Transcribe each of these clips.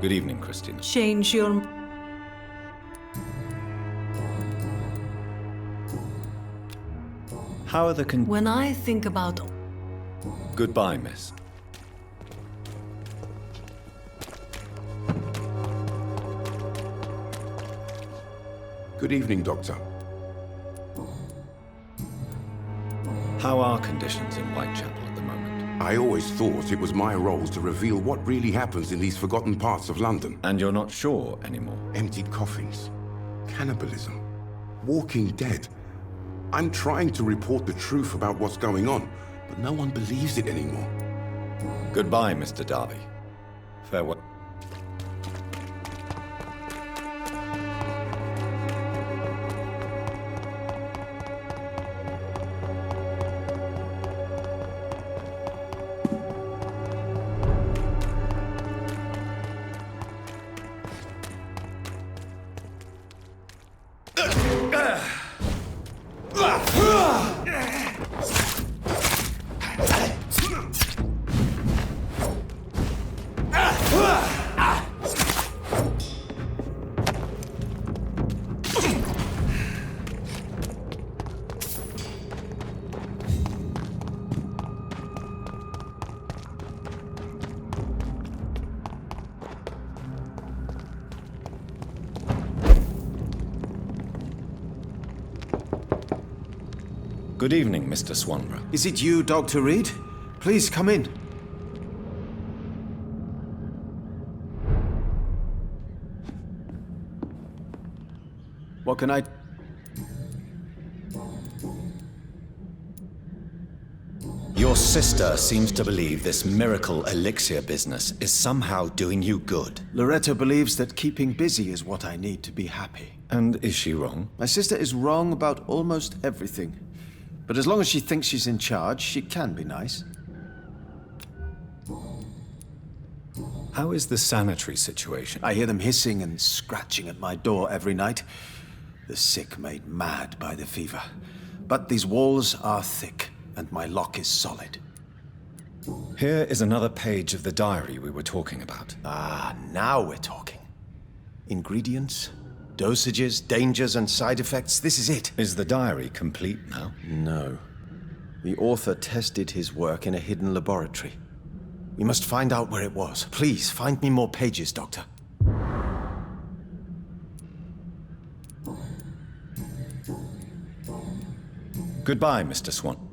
Good evening, Christina. Change your... How are the When I think about... Goodbye, miss. Good evening, Doctor. How are conditions in Whitechapel at the moment? I always thought it was my role to reveal what really happens in these forgotten parts of London. And you're not sure anymore? Emptied coffins, cannibalism, walking dead. I'm trying to report the truth about what's going on, but no one believes it anymore. Goodbye, Mr. Darby. Farewell. Good evening, Mr. Swanborough. Is it you, Dr. Reed? Please come in. What can I... Your sister seems to believe this miracle elixir business is somehow doing you good. Loretta believes that keeping busy is what I need to be happy. And is she wrong? My sister is wrong about almost everything. But as long as she thinks she's in charge, she can be nice. How is the sanitary situation? I hear them hissing and scratching at my door every night. The sick made mad by the fever. But these walls are thick, and my lock is solid. Here is another page of the diary we were talking about. Ah, now we're talking. Ingredients, dosages, dangers, and side effects. This is it. Is the diary complete now? No. The author tested his work in a hidden laboratory. We must find out where it was. Please, find me more pages, Doctor. Goodbye, Mr. Swan.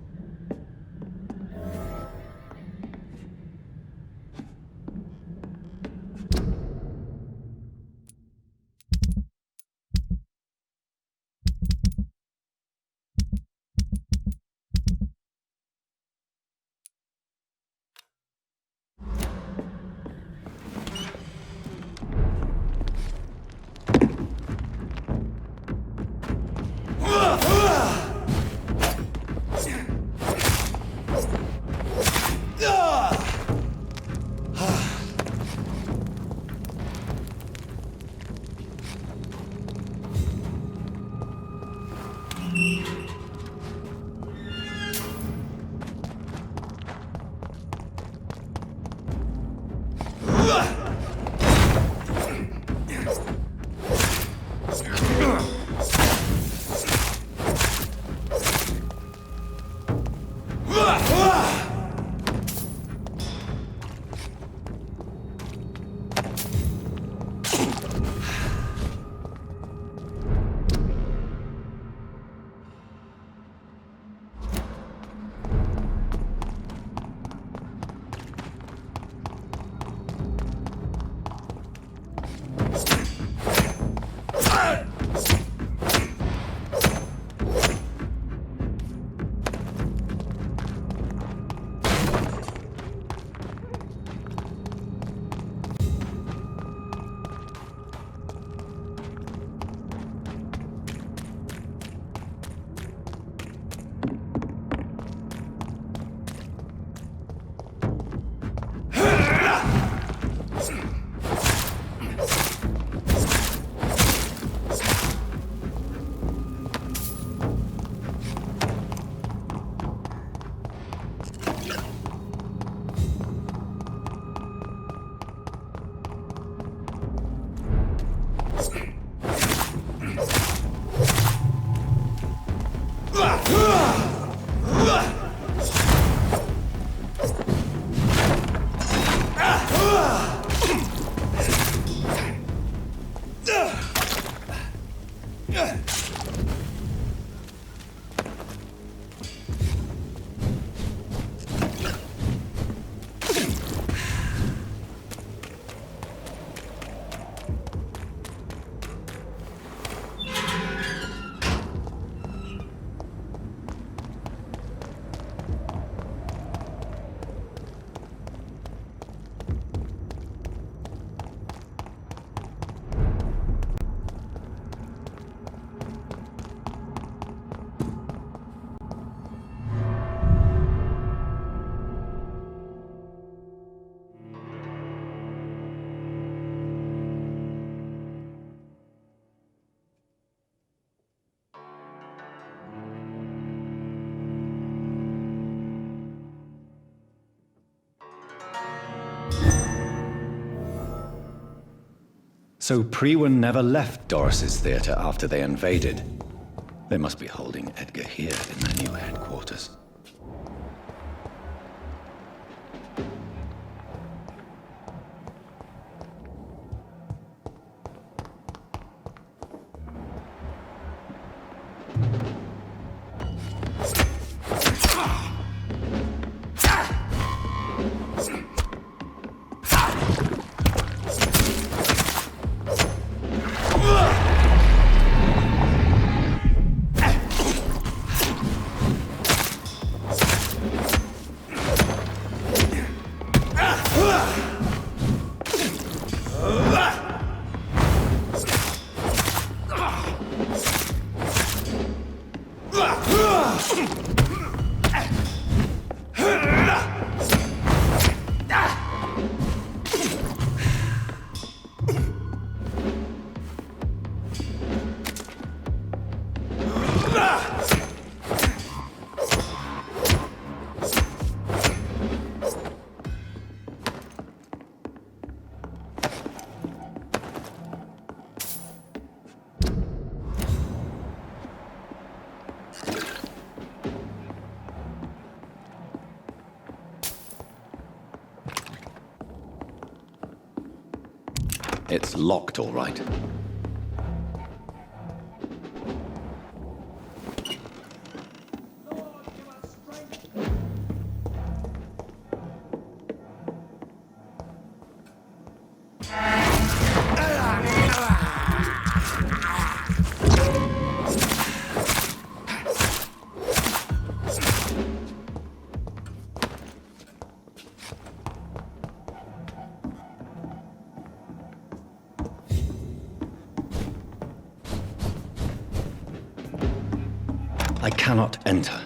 So Priwen never left Doris's theater after they invaded. They must be holding Edgar here in their new headquarters. It's locked, all right. I cannot enter.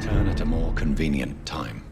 At a more convenient time.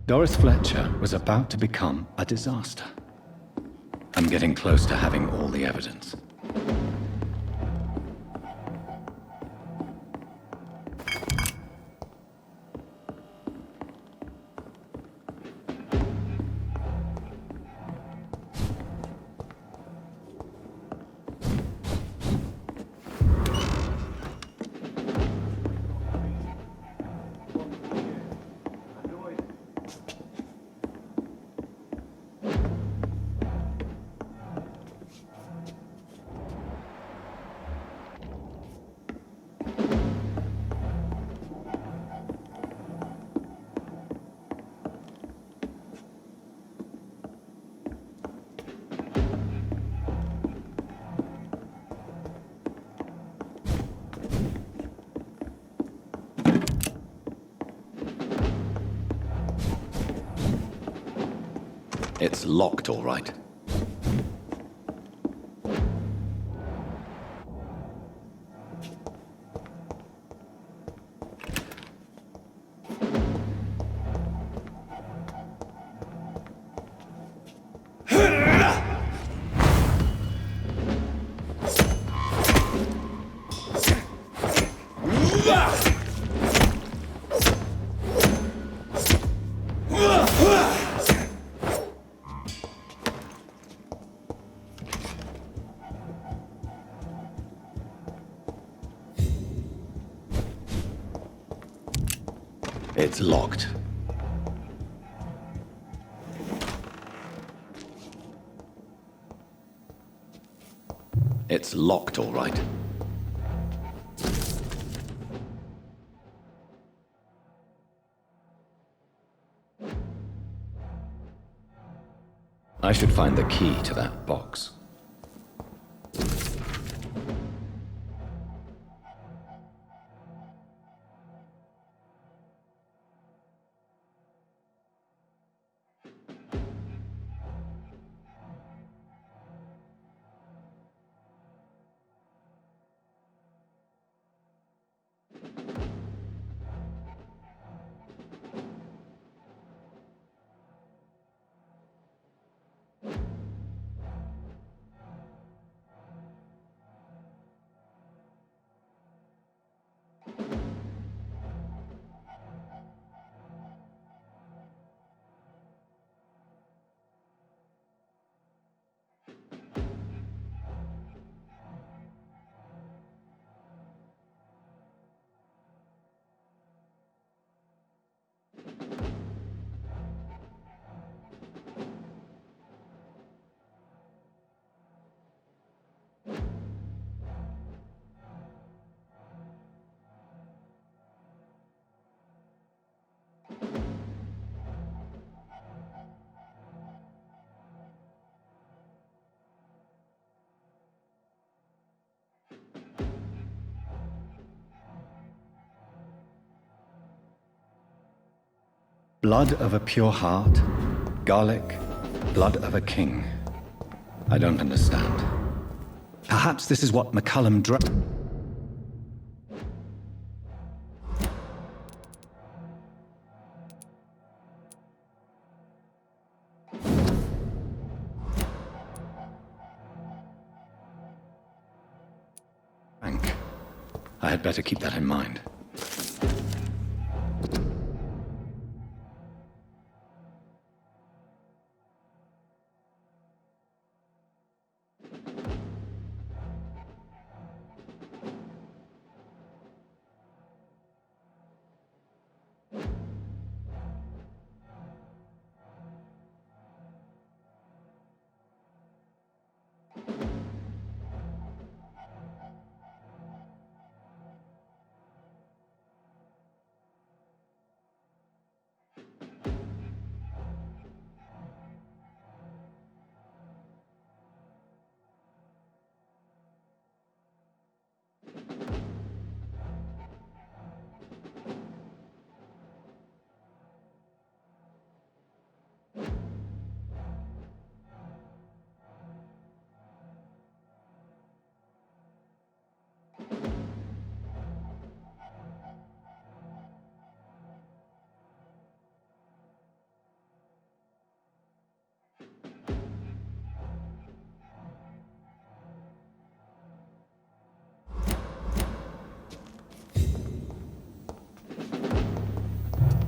Doris Fletcher was about to become a disaster. I'm getting close to having all the evidence. It's locked, all right. It's locked. It's locked, all right. I should find the key to that box. Blood of a pure heart, garlic, blood of a king. I don't understand. Perhaps this is what McCullum drank. I had better keep that in mind.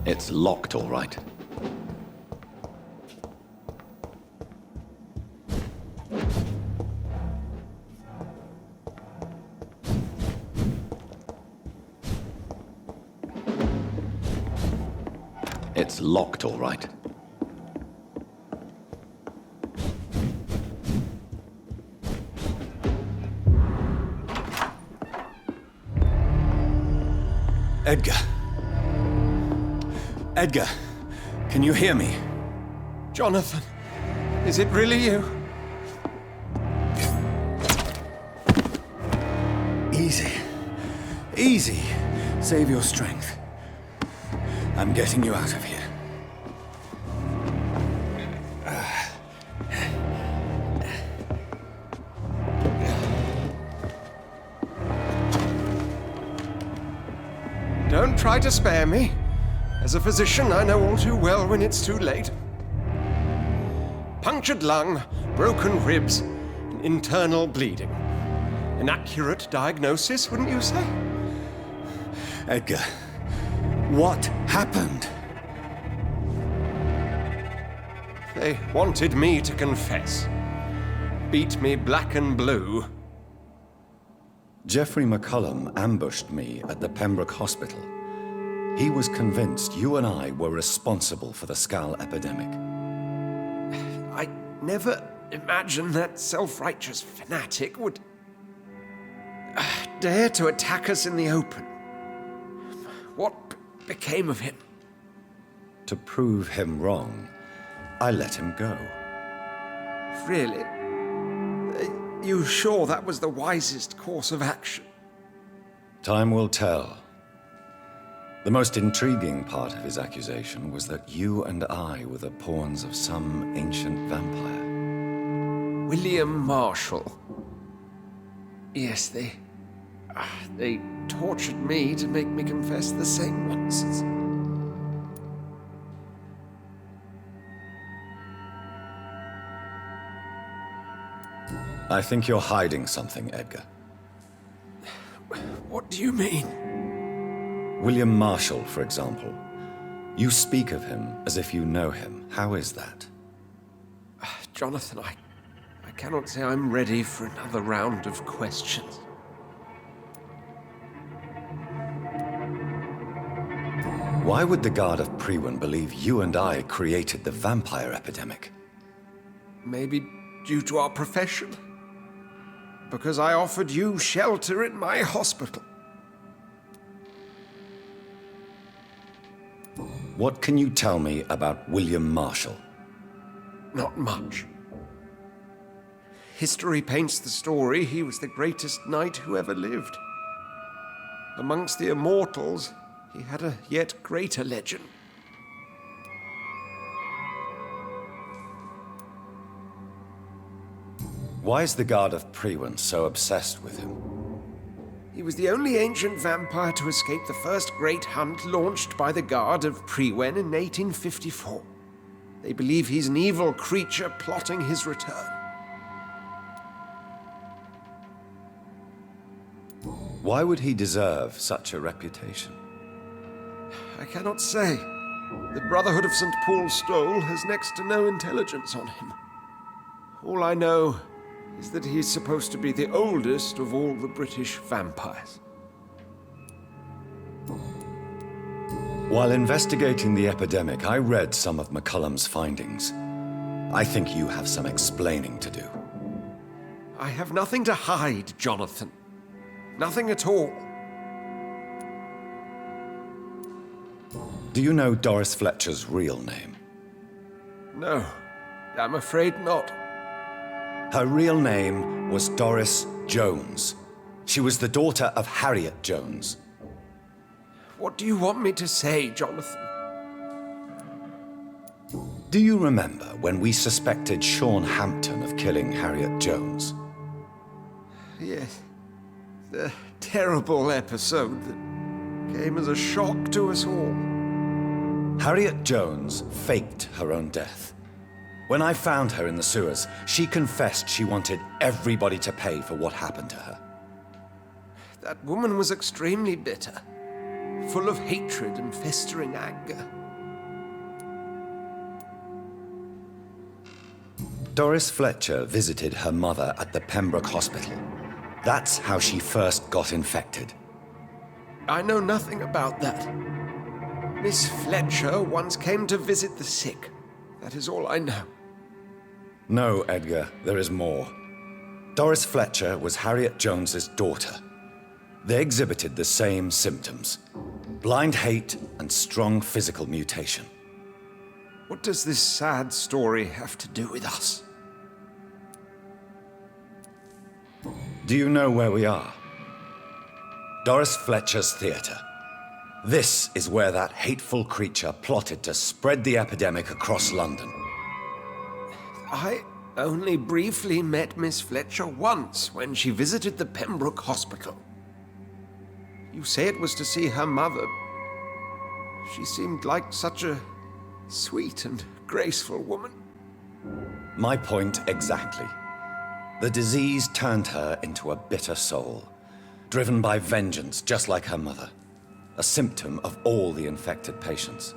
It's locked, all right. It's locked, all right. Edgar. Edgar, can you hear me? Jonathan, is it really you? Easy. Easy. Save your strength. I'm getting you out of here. Don't try to spare me. As a physician, I know all too well when it's too late. Punctured lung, broken ribs, and internal bleeding. An accurate diagnosis, wouldn't you say? Edgar, what happened? They wanted me to confess. Beat me black and blue. Jeffrey McCullum ambushed me at the Pembroke Hospital. He was convinced you and I were responsible for the Skal epidemic. I never imagined that self-righteous fanatic would dare to attack us in the open. What became of him? To prove him wrong, I let him go. Really? Are you sure that was the wisest course of action? Time will tell. The most intriguing part of his accusation was that you and I were the pawns of some ancient vampire. William Marshall. Yes, they tortured me to make me confess the same nonsense. I think you're hiding something, Edgar. What do you mean? William Marshall, for example. You speak of him as if you know him. How is that? Jonathan, I cannot say I'm ready for another round of questions. Why would the Guard of Priwen believe you and I created the vampire epidemic? Maybe due to our profession? Because I offered you shelter in my hospital. What can you tell me about William Marshall? Not much. History paints the story he was the greatest knight who ever lived. Amongst the immortals, he had a yet greater legend. Why is the Guard of Priwen so obsessed with him? He was the only ancient vampire to escape the first great hunt launched by the Guard of Priwen in 1854. They believe he's an evil creature plotting his return. Why would he deserve such a reputation? I cannot say. The Brotherhood of St. Paul's Stole has next to no intelligence on him. All I know is that he's supposed to be the oldest of all the British vampires. While investigating the epidemic, I read some of McCullum's findings. I think you have some explaining to do. I have nothing to hide, Jonathan. Nothing at all. Do you know Doris Fletcher's real name? No, I'm afraid not. Her real name was Doris Jones. She was the daughter of Harriet Jones. What do you want me to say, Jonathan? Do you remember when we suspected Sean Hampton of killing Harriet Jones? Yes. The terrible episode that came as a shock to us all. Harriet Jones faked her own death. When I found her in the sewers, she confessed she wanted everybody to pay for what happened to her. That woman was extremely bitter, full of hatred and festering anger. Doris Fletcher visited her mother at the Pembroke Hospital. That's how she first got infected. I know nothing about that. Miss Fletcher once came to visit the sick. That is all I know. No, Edgar, there is more. Doris Fletcher was Harriet Jones's daughter. They exhibited the same symptoms: blind hate and strong physical mutation. What does this sad story have to do with us? Do you know where we are? Doris Fletcher's theater. This is where that hateful creature plotted to spread the epidemic across London. I only briefly met Miss Fletcher once when she visited the Pembroke Hospital. You say it was to see her mother. She seemed like such a sweet and graceful woman. My point exactly. The disease turned her into a bitter soul, driven by vengeance just like her mother. A symptom of all the infected patients.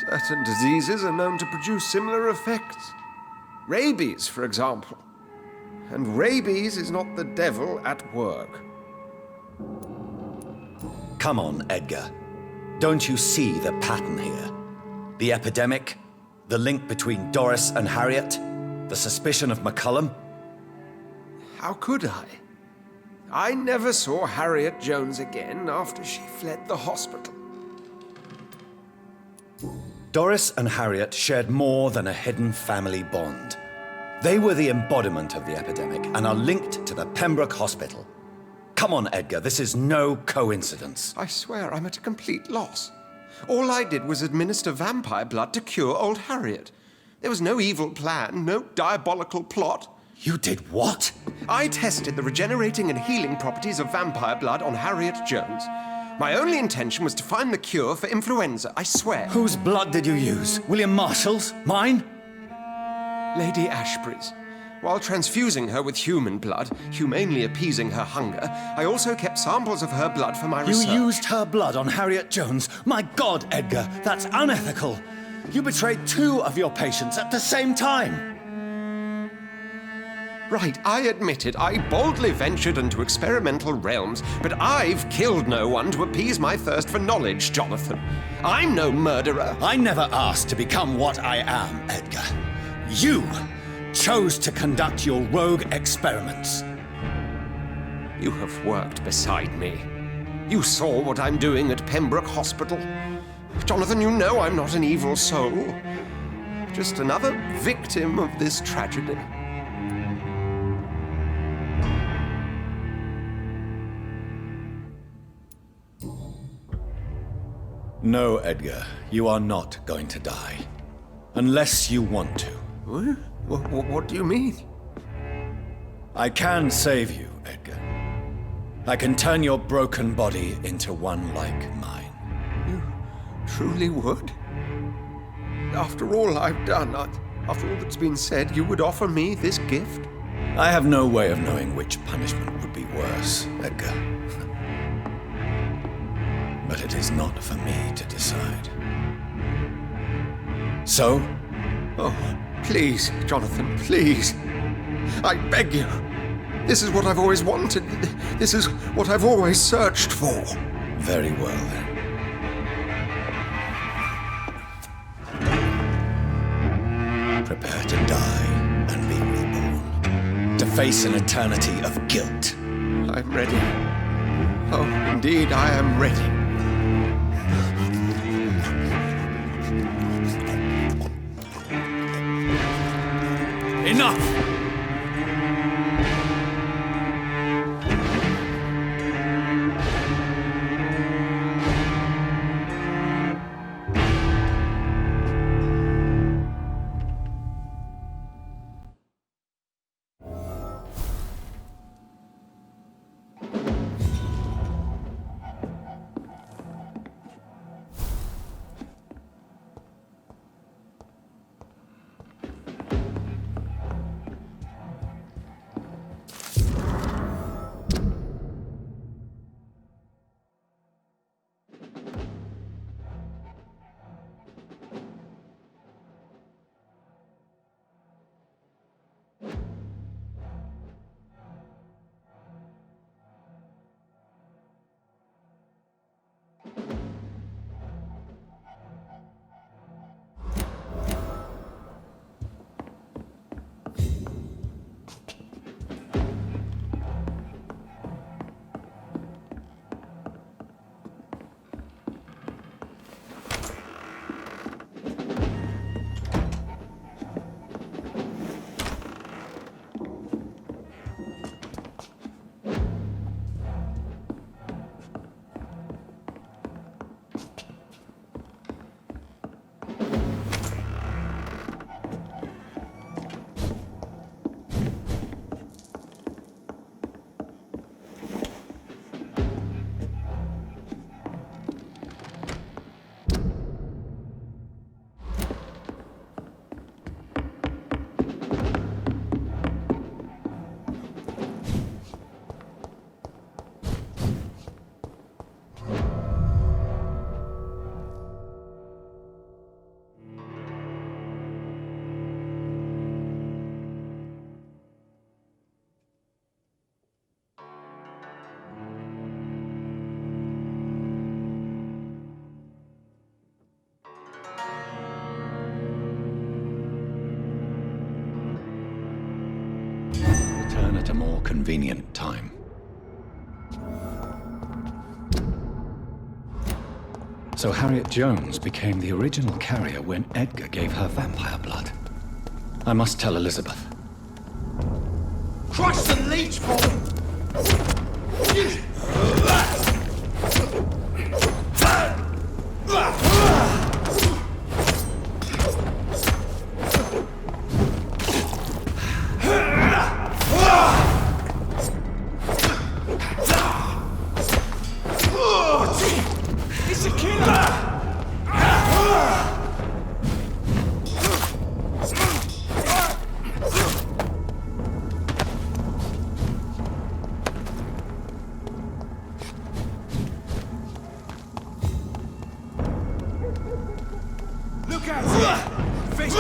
Certain diseases are known to produce similar effects. Rabies, for example. And rabies is not the devil at work. Come on, Edgar. Don't you see the pattern here? The epidemic, the link between Doris and Harriet, the suspicion of McCullum? How could I? I never saw Harriet Jones again after she fled the hospital. Doris and Harriet shared more than a hidden family bond. They were the embodiment of the epidemic and are linked to the Pembroke Hospital. Come on, Edgar, this is no coincidence. I swear I'm at a complete loss. All I did was administer vampire blood to cure old Harriet. There was no evil plan, no diabolical plot. You did what? I tested the regenerating and healing properties of vampire blood on Harriet Jones. My only intention was to find the cure for influenza, I swear. Whose blood did you use? William Marshall's? Mine? Lady Ashbury's. While transfusing her with human blood, humanely appeasing her hunger, I also kept samples of her blood for my research. You used her blood on Harriet Jones? My God, Edgar, that's unethical. You betrayed 2 of your patients at the same time. Right, I admit it. I boldly ventured into experimental realms, but I've killed no one to appease my thirst for knowledge, Jonathan. I'm no murderer. I never asked to become what I am, Edgar. You chose to conduct your rogue experiments. You have worked beside me. You saw what I'm doing at Pembroke Hospital. Jonathan, you know I'm not an evil soul. Just another victim of this tragedy. No, Edgar, you are not going to die. Unless you want to. What do you mean? I can save you, Edgar. I can turn your broken body into one like mine. You truly would? After all I've done, after all that's been said, you would offer me this gift? I have no way of knowing which punishment would be worse, Edgar. But it is not for me to decide. So? Oh, please, Jonathan, please. I beg you. This is what I've always wanted. This is what I've always searched for. Very well, then. Prepare to die and be reborn. To face an eternity of guilt. I'm ready. Oh, indeed, I am ready. Enough! more convenient time. So Harriet Jones became the original carrier when Edgar gave her vampire blood. I must tell Elizabeth. Crush the leech ball! It's a killer! Look out! Face